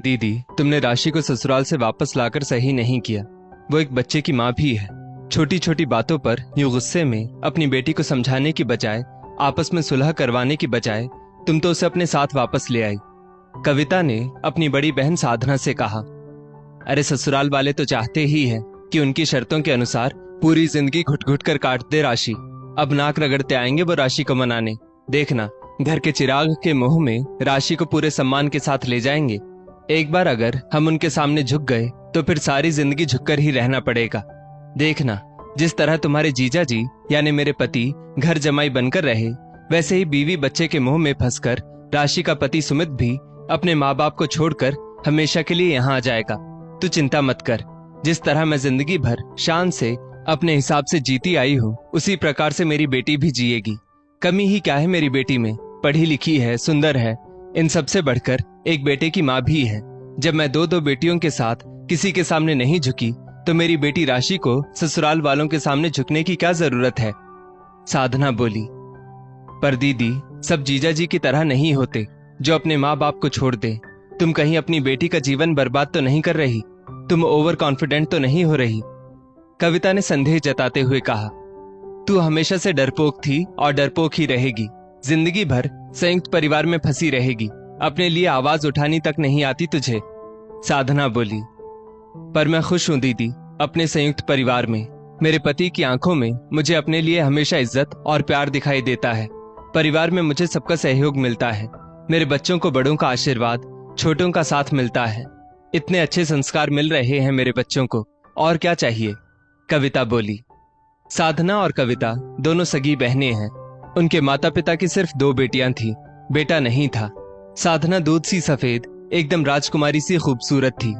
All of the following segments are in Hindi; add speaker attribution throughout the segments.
Speaker 1: दीदी, तुमने राशि को ससुराल से वापस लाकर सही नहीं किया। वो एक बच्चे की माँ भी है। छोटी छोटी बातों पर यूं गुस्से में अपनी बेटी को समझाने की बजाय, आपस में सुलह करवाने की बजाय तुम तो उसे अपने साथ वापस ले आई। कविता ने अपनी बड़ी बहन साधना से कहा, अरे ससुराल वाले तो चाहते ही हैं कि उनकी शर्तों के अनुसार पूरी जिंदगी घुट घुट कर काट दे राशि। अब नाक रगड़ते आएंगे वो राशि को मनाने। देखना, घर के चिराग के मुंह में राशि को पूरे सम्मान के साथ ले जाएंगे। एक बार अगर हम उनके सामने झुक गए तो फिर सारी जिंदगी झुककर ही रहना पड़ेगा। देखना, जिस तरह तुम्हारे जीजा जी यानी मेरे पति घर जमाई बनकर रहे, वैसे ही बीवी बच्चे के मुंह में फंसकर राशि का पति सुमित भी अपने माँ बाप को छोड़कर हमेशा के लिए यहाँ आ जाएगा। तू चिंता मत कर। जिस तरह मैं जिंदगी भर शान से अपने हिसाब से जीती आई हूँ, उसी प्रकार से मेरी बेटी भी जिएगी। कमी ही क्या है मेरी बेटी में? पढ़ी लिखी है, सुंदर है, इन सबसे बढ़कर एक बेटे की माँ भी है। जब मैं दो बेटियों के साथ किसी के सामने नहीं झुकी तो मेरी बेटी राशि को ससुराल वालों के सामने झुकने की क्या जरूरत है? साधना बोली, पर दीदी, सब जीजा जी की तरह नहीं होते जो अपने माँ बाप को छोड़ दे। तुम कहीं अपनी बेटी का जीवन बर्बाद तो नहीं कर रही? तुम ओवर कॉन्फिडेंट तो नहीं हो रही? कविता ने संदेह जताते हुए कहा, तू हमेशा से डरपोक थी और डरपोक ही रहेगी। जिंदगी भर संयुक्त परिवार में फंसी रहेगी। अपने लिए आवाज उठानी तक नहीं आती तुझे। साधना बोली, पर मैं खुश हूं दीदी अपने संयुक्त परिवार में। मेरे पति की आंखों में मुझे अपने लिए हमेशा इज्जत और प्यार दिखाई देता है। परिवार में मुझे सबका सहयोग मिलता है। मेरे बच्चों को बड़ों का आशीर्वाद, छोटों का साथ मिलता है। इतने अच्छे संस्कार मिल रहे हैं मेरे बच्चों को, और क्या चाहिए? कविता बोली। साधना और कविता दोनों सगी बहनें हैं। उनके माता पिता की सिर्फ 2 बेटियां थी, बेटा नहीं था। साधना दूध सी सफेद, एकदम राजकुमारी सी खूबसूरत थी।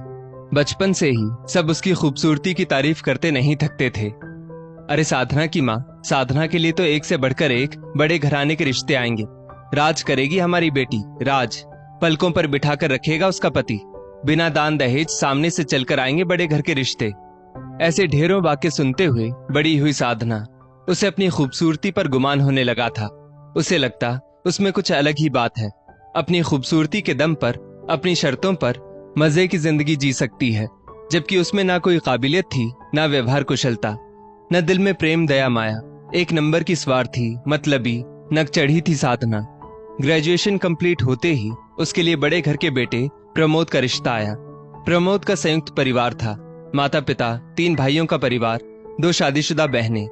Speaker 1: बचपन से ही सब उसकी खूबसूरती की तारीफ करते नहीं थकते थे। अरे साधना की माँ, साधना के लिए तो एक से बढ़कर एक बड़े घराने के रिश्ते आएंगे। राज करेगी हमारी बेटी, राज। पलकों पर बिठाकर रखेगा उसका पति। बिना दान दहेज सामने से चलकर आएंगे बड़े घर के रिश्ते। ऐसे ढेरों वाक्य सुनते हुए बड़ी हुई साधना, उसे अपनी खूबसूरती पर गुमान होने लगा था। उसे लगता उसमें कुछ अलग ही बात है। अपनी खूबसूरती के दम पर, अपनी शर्तों पर मजे की जिंदगी जी सकती है, जबकि उसमें ना कोई काबिलियत थी, ना व्यवहार कुशलता, न दिल में प्रेम दया माया। एक नंबर की स्वार्थी, मतलबी, नक चढ़ी थी साधना। ग्रेजुएशन कंप्लीट होते ही उसके लिए बड़े घर के बेटे प्रमोद का रिश्ता आया। प्रमोद का संयुक्त परिवार था, माता पिता, 3 भाइयों का परिवार, 2 शादीशुदा बहनें।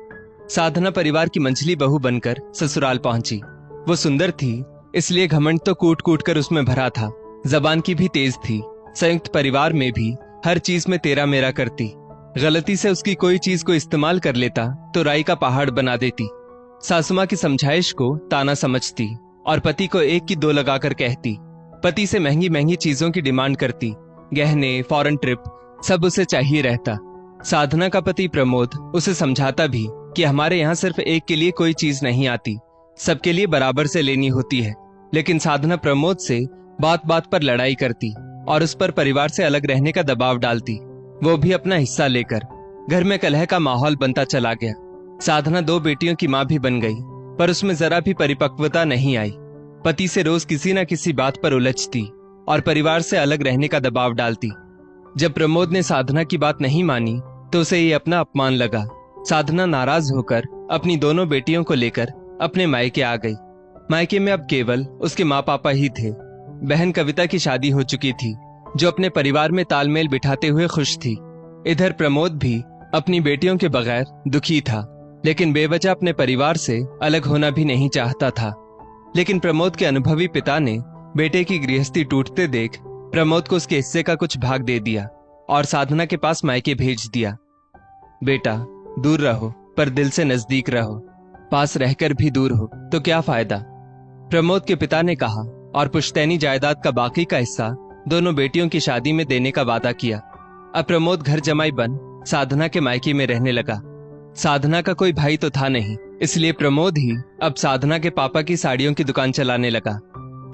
Speaker 1: साधना परिवार की मंझली बहू बनकर ससुराल पहुंची। वो सुंदर थी, इसलिए घमंड तो कूट कूट कर उसमें भरा था। जबान की भी तेज थी। संयुक्त परिवार में भी हर चीज में तेरा मेरा करती। गलती से उसकी कोई चीज को इस्तेमाल कर लेता तो राई का पहाड़ बना देती। सासुमां की समझाइश को ताना समझती और पति को 1 की 2 लगाकर कहती। पति से महंगी महंगी चीजों की डिमांड करती, गहने, फॉरेन ट्रिप, सब उसे चाहिए रहता। साधना का पति प्रमोद उसे समझाता भी कि हमारे यहाँ सिर्फ एक के लिए कोई चीज नहीं आती, सबके लिए बराबर से लेनी होती है। लेकिन साधना प्रमोद से बात बात पर लड़ाई करती और उस पर परिवार से अलग रहने का दबाव डालती, वो भी अपना हिस्सा लेकर। घर में कलह का माहौल बनता चला गया। साधना 2 बेटियों की माँ भी बन गई, पर उसमें जरा भी परिपक्वता नहीं आई। पति से रोज किसी न किसी बात पर उलझती और परिवार से अलग रहने का दबाव डालती। जब प्रमोद ने साधना की बात नहीं मानी तो उसे ये अपना अपमान लगा। साधना नाराज होकर अपनी दोनों बेटियों को लेकर अपने मायके आ गई। मायके में अब केवल उसके माँ पापा ही थे। बहन कविता की शादी हो चुकी थी, जो अपने परिवार में तालमेल बिठाते हुए खुश थी। इधर प्रमोद भी अपनी बेटियों के बगैर दुखी था, लेकिन बेवजह अपने परिवार से अलग होना भी नहीं चाहता था। लेकिन प्रमोद के अनुभवी पिता ने बेटे की गृहस्थी टूटते देख प्रमोद को उसके हिस्से का कुछ भाग दे दिया और साधना के पास मायके भेज दिया। बेटा, दूर रहो पर दिल से नजदीक रहो, पास रहकर भी दूर हो तो क्या फायदा, प्रमोद के पिता ने कहा और पुश्तैनी जायदाद का बाकी का हिस्सा दोनों बेटियों की शादी में देने का वादा किया। अब प्रमोद घर जमाई बन साधना के मायके में रहने लगा। साधना का कोई भाई तो था नहीं, इसलिए प्रमोद ही अब साधना के पापा की साड़ियों की दुकान चलाने लगा।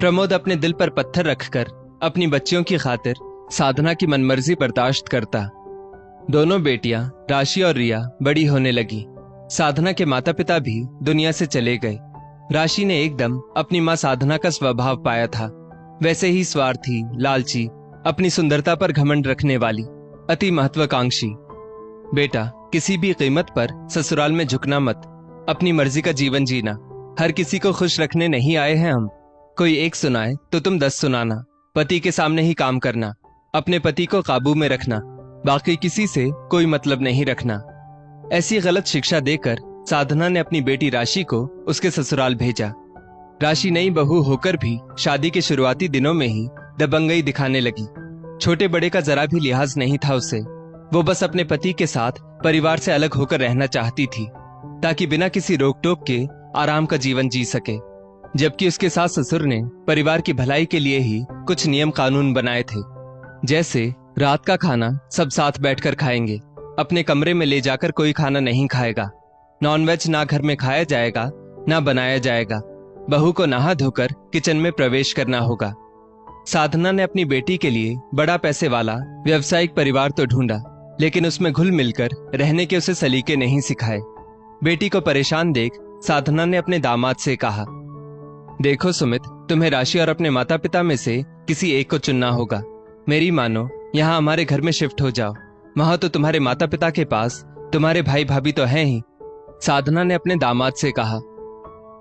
Speaker 1: प्रमोद अपने दिल पर पत्थर रखकर अपनी बच्चियों की खातिर साधना की मनमर्जी बर्दाश्त करता। दोनों बेटियां राशि और रिया बड़ी होने लगी। साधना के माता पिता भी दुनिया से चले गए। राशि ने एकदम अपनी माँ साधना का स्वभाव पाया था। वैसे ही स्वार्थी, लालची अपनी सुंदरता पर घमंड रखने वाली, अति महत्वाकांक्षी। बेटा, किसी भी कीमत पर ससुराल में झुकना मत। अपनी मर्जी का जीवन जीना। हर किसी को खुश रखने नहीं आए हैं हम। कोई एक सुनाए तो तुम 10 सुनाना। पति के सामने ही काम करना। अपने पति को काबू में रखना। बाकी किसी से कोई मतलब नहीं रखना। ऐसी गलत शिक्षा देकर साधना ने अपनी बेटी राशि को उसके ससुराल भेजा। राशि नई बहू होकर भी शादी के शुरुआती दिनों में ही दबंगई दिखाने लगी। छोटे बड़े का जरा भी लिहाज नहीं था उसे। वो बस अपने पति के साथ परिवार से अलग होकर रहना चाहती थी, ताकि बिना किसी रोक टोक के आराम का जीवन जी सके। जबकि उसके सास ससुर ने परिवार की भलाई के लिए ही कुछ नियम कानून बनाए थे, जैसे रात का खाना सब साथ बैठकर खाएंगे, अपने कमरे में ले जाकर कोई खाना नहीं खाएगा, नॉनवेज ना घर में खाया जाएगा ना बनाया जाएगा, बहू को नहा धोकर किचन में प्रवेश करना होगा। साधना ने अपनी बेटी के लिए बड़ा पैसे वाला व्यावसायिक परिवार तो ढूंढा, लेकिन उसमें घुल मिलकर रहने के उसे सलीके नहीं सिखाए। बेटी को परेशान देख साधना ने अपने दामाद से कहा, देखो सुमित, तुम्हें राशि और अपने माता पिता में से किसी एक को चुनना होगा। मेरी मानो, यहाँ हमारे घर में शिफ्ट हो जाओ। वहां तो तुम्हारे माता पिता के पास तुम्हारे भाई भाभी तो हैं ही। साधना ने अपने दामाद से कहा,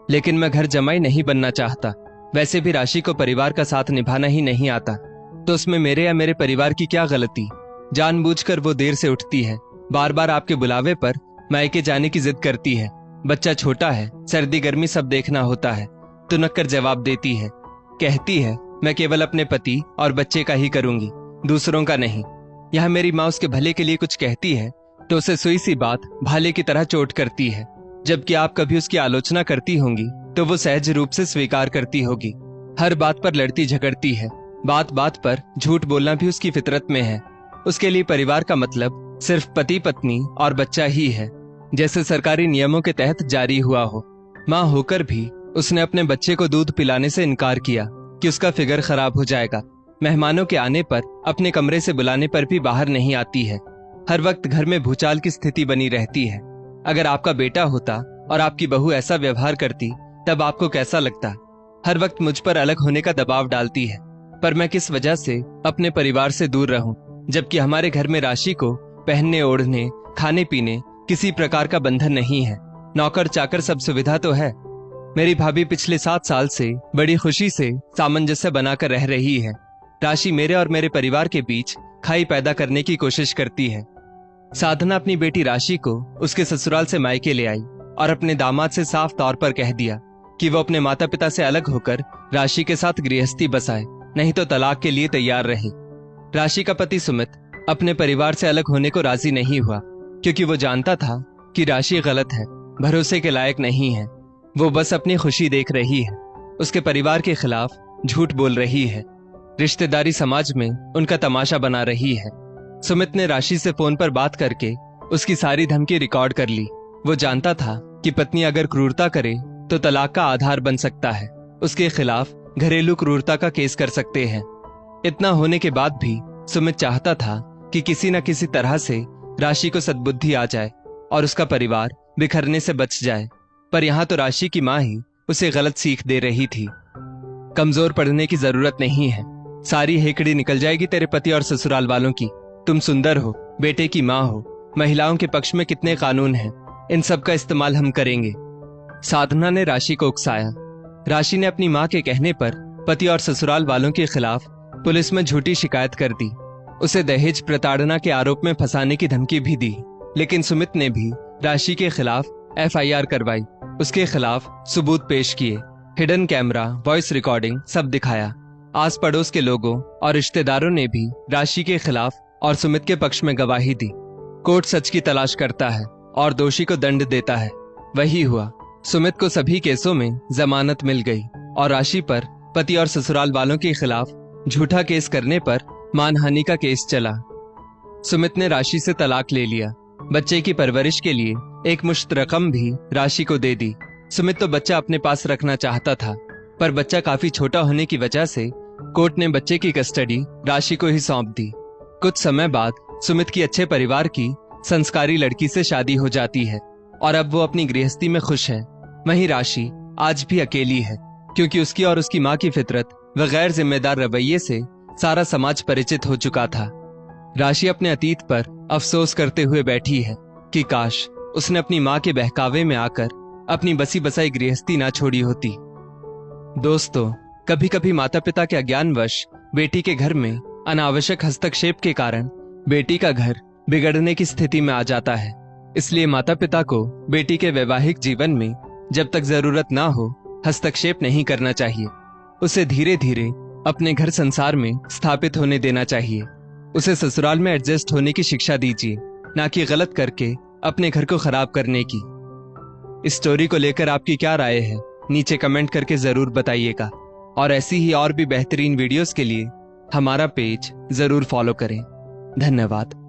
Speaker 1: लेकिन मैं घर जमाई नहीं बनना चाहता। वैसे भी राशि को परिवार का साथ निभाना ही नहीं आता, तो उसमें मेरे या मेरे परिवार की क्या गलती। जानबूझकर वो देर से उठती है, बार बार आपके बुलावे पर मायके जाने की जिद करती है। बच्चा छोटा है, सर्दी गर्मी सब देखना होता है। तुनक कर जवाब देती है, कहती है मैं केवल अपने पति और बच्चे का ही करूंगी, दूसरों का नहीं। यह मेरी माँ उसके भले के लिए कुछ कहती है तो उसे सुई सी बात भाले की तरह चोट करती है। जबकि आप कभी उसकी आलोचना करती होंगी तो वो सहज रूप से स्वीकार करती होगी। हर बात पर लड़ती झगड़ती है। बात बात पर झूठ बोलना भी उसकी फितरत में है। उसके लिए परिवार का मतलब सिर्फ पति पत्नी और बच्चा ही है, जैसे सरकारी नियमों के तहत जारी हुआ हो। माँ होकर भी उसने अपने बच्चे को दूध पिलाने से इनकार किया कि उसका फिगर खराब हो जाएगा। मेहमानों के आने पर अपने कमरे से बुलाने पर भी बाहर नहीं आती है। हर वक्त घर में भूचाल की स्थिति बनी रहती है। अगर आपका बेटा होता और आपकी बहू ऐसा व्यवहार करती तब आपको कैसा लगता। हर वक्त मुझ पर अलग होने का दबाव डालती है, पर मैं किस वजह से अपने परिवार से दूर रहूं, जबकि हमारे घर में राशि को पहनने ओढ़ने खाने पीने किसी प्रकार का बंधन नहीं है। नौकर चाकर सब सुविधा तो है। मेरी भाभी पिछले 7 साल से बड़ी खुशी से सामंजस्य बनाकर रह रही है। राशि मेरे और मेरे परिवार के बीच खाई पैदा करने की कोशिश करती है। साधना अपनी बेटी राशि को उसके ससुराल से मायके ले आई और अपने दामाद से साफ तौर पर कह दिया कि वो अपने माता पिता से अलग होकर राशि के साथ गृहस्थी बसाए, नहीं तो तलाक के लिए तैयार रहे। राशि का पति सुमित अपने परिवार से अलग होने को राजी नहीं हुआ, क्योंकि वो जानता था कि राशि गलत है, भरोसे के लायक नहीं है। वो बस अपनी खुशी देख रही है, उसके परिवार के खिलाफ झूठ बोल रही है, रिश्तेदारी समाज में उनका तमाशा बना रही है। सुमित ने राशि से फोन पर बात करके उसकी सारी धमकी रिकॉर्ड कर ली। वो जानता था कि पत्नी अगर क्रूरता करे तो तलाक का आधार बन सकता है। उसके खिलाफ घरेलू क्रूरता का केस कर सकते हैं। इतना होने के बाद भी सुमित चाहता था कि किसी न किसी तरह से राशि को सद्बुद्धि आ जाए और उसका परिवार बिखरने से बच जाए। पर यहाँ तो राशि की माँ ही उसे गलत सीख दे रही थी। कमजोर पड़ने की जरूरत नहीं है, सारी हेकड़ी निकल जाएगी तेरे पति और ससुराल वालों की। तुम सुंदर हो, बेटे की माँ हो, महिलाओं के पक्ष में कितने कानून हैं, इन सब का इस्तेमाल हम करेंगे। साधना ने राशि को उकसाया। राशि ने अपनी माँ के कहने पर पति और ससुराल वालों के खिलाफ पुलिस में झूठी शिकायत कर दी। उसे दहेज प्रताड़ना के आरोप में फंसाने की धमकी भी दी। लेकिन सुमित ने भी राशि के खिलाफ FIR करवाई, उसके खिलाफ सबूत पेश किए, हिडन कैमरा, वॉइस रिकॉर्डिंग सब दिखाया। आस पड़ोस के लोगों और रिश्तेदारों ने भी राशि के खिलाफ और सुमित के पक्ष में गवाही दी। कोर्ट सच की तलाश करता है और दोषी को दंड देता है। वही हुआ। सुमित को सभी केसों में जमानत मिल गई और राशि पर पति और ससुराल वालों के खिलाफ झूठा केस करने पर मानहानि का केस चला। सुमित ने राशि से तलाक ले लिया। बच्चे की परवरिश के लिए एक मुश्त रकम भी राशि को दे दी। सुमित तो बच्चा अपने पास रखना चाहता था, पर बच्चा काफी छोटा होने की वजह से कोर्ट ने बच्चे की कस्टडी राशि को ही सौंप दी। कुछ समय बाद सुमित की अच्छे परिवार की संस्कारी लड़की से शादी हो जाती है और अब वो अपनी गृहस्थी में खुश है। वहीं राशि आज भी अकेली है, क्योंकि उसकी और उसकी माँ की फितरत व गैर जिम्मेदार रवैये से सारा समाज परिचित हो चुका था। राशि अपने अतीत पर अफसोस करते हुए बैठी है कि काश उसने अपनी मां के बहकावे में आकर अपनी बसी बसाई गृहस्थी ना छोड़ी होती। दोस्तों, कभी कभी माता पिता के अज्ञानवश बेटी के घर में अनावश्यक हस्तक्षेप के कारण बेटी का घर बिगड़ने की स्थिति में आ जाता है। इसलिए माता पिता को बेटी के वैवाहिक जीवन में जब तक जरूरत ना हो हस्तक्षेप नहीं करना चाहिए। उसे धीरे धीरे अपने घर संसार में स्थापित होने देना चाहिए। उसे ससुराल में एडजस्ट होने की शिक्षा दीजिए, ना कि गलत करके अपने घर को खराब करने की। इस स्टोरी को लेकर आपकी क्या राय है, नीचे कमेंट करके जरूर बताइएगा। और ऐसी ही और भी बेहतरीन वीडियोस के लिए हमारा पेज जरूर फॉलो करें। धन्यवाद।